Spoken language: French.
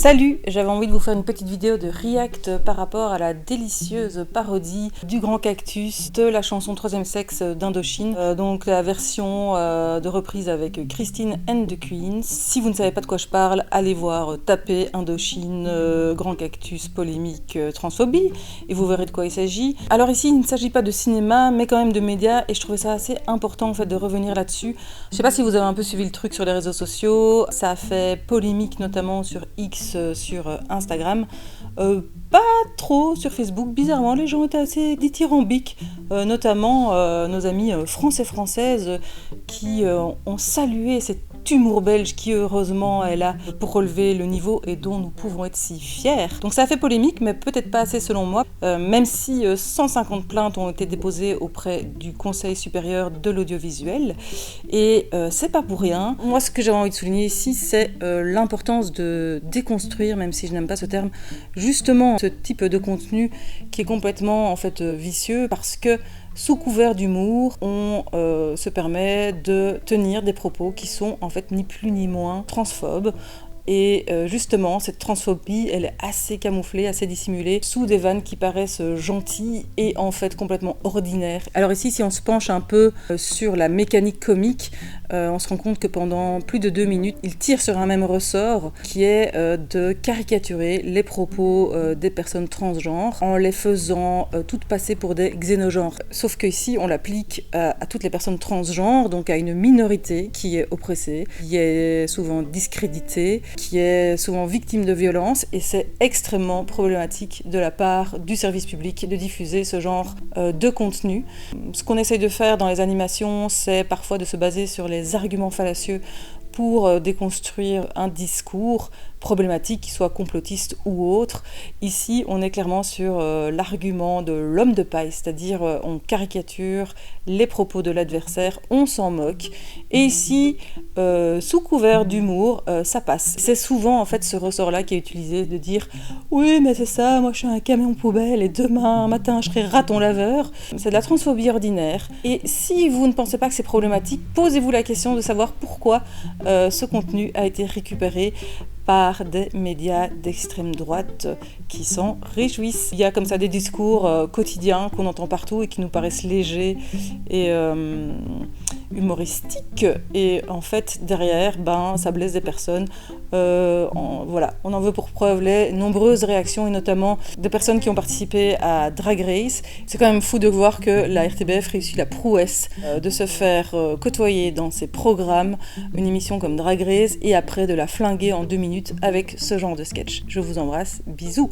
Salut, j'avais envie de vous faire une petite vidéo de react par rapport à la délicieuse parodie du Grand Cactus de la chanson Troisième Sexe d'Indochine, donc la version de reprise avec Christine and the Queens. Si vous ne savez pas de quoi je parle, allez voir, tapez Indochine, Grand Cactus, polémique, transphobie, et vous verrez de quoi il s'agit. Alors ici, il ne s'agit pas de cinéma, mais quand même de médias, et je trouvais ça assez important en fait de revenir là-dessus. Je sais pas si vous avez un peu suivi le truc sur les réseaux sociaux, ça a fait polémique notamment sur X, sur Instagram, pas trop sur Facebook. Bizarrement, les gens étaient assez dithyrambiques, notamment nos amis français françaises qui ont salué cette humour belge qui heureusement est là pour relever le niveau et dont nous pouvons être si fiers. Donc ça a fait polémique, mais peut-être pas assez selon moi, même si 150 plaintes ont été déposées auprès du Conseil supérieur de l'audiovisuel, et c'est pas pour rien. Moi, ce que j'avais envie de souligner ici, c'est l'importance de déconstruire, même si je n'aime pas ce terme, justement ce type de contenu qui est complètement en fait vicieux, parce que sous couvert d'humour, on se permet de tenir des propos qui sont en fait ni plus ni moins transphobes. Et justement, cette transphobie, elle est assez camouflée, assez dissimulée, sous des vannes qui paraissent gentilles et en fait complètement ordinaires. Alors ici, si on se penche un peu sur la mécanique comique, on se rend compte que pendant plus de 2 minutes, il tire sur un même ressort, qui est de caricaturer les propos des personnes transgenres, en les faisant toutes passer pour des xénogenres. Sauf qu'ici, on l'applique à toutes les personnes transgenres, donc à une minorité qui est oppressée, qui est souvent discréditée, qui est souvent victime de violences, et c'est extrêmement problématique de la part du service public de diffuser ce genre de contenu. Ce qu'on essaye de faire dans les animations, c'est parfois de se baser sur les arguments fallacieux pour déconstruire un discours problématique, qu'il soit complotiste ou autre. Ici, on est clairement sur l'argument de l'homme de paille, c'est-à-dire on caricature les propos de l'adversaire, on s'en moque. Et ici, sous couvert d'humour, ça passe. C'est souvent en fait ce ressort-là qui est utilisé, de dire « Oui, mais c'est ça, moi je suis un camion poubelle et demain matin je serai raton laveur ». C'est de la transphobie ordinaire. Et si vous ne pensez pas que c'est problématique, posez-vous la question de savoir pourquoi ce contenu a été récupéré par des médias d'extrême droite qui s'en réjouissent. Il y a comme ça des discours quotidiens qu'on entend partout et qui nous paraissent légers et humoristiques, et en fait derrière, ça blesse des personnes. Voilà, on en veut pour preuve les nombreuses réactions, et notamment des personnes qui ont participé à Drag Race. C'est quand même fou de voir que la RTBF réussit la prouesse de se faire côtoyer dans ses programmes une émission comme Drag Race, et après de la flinguer en 2 minutes avec ce genre de sketch. Je vous embrasse, bisous.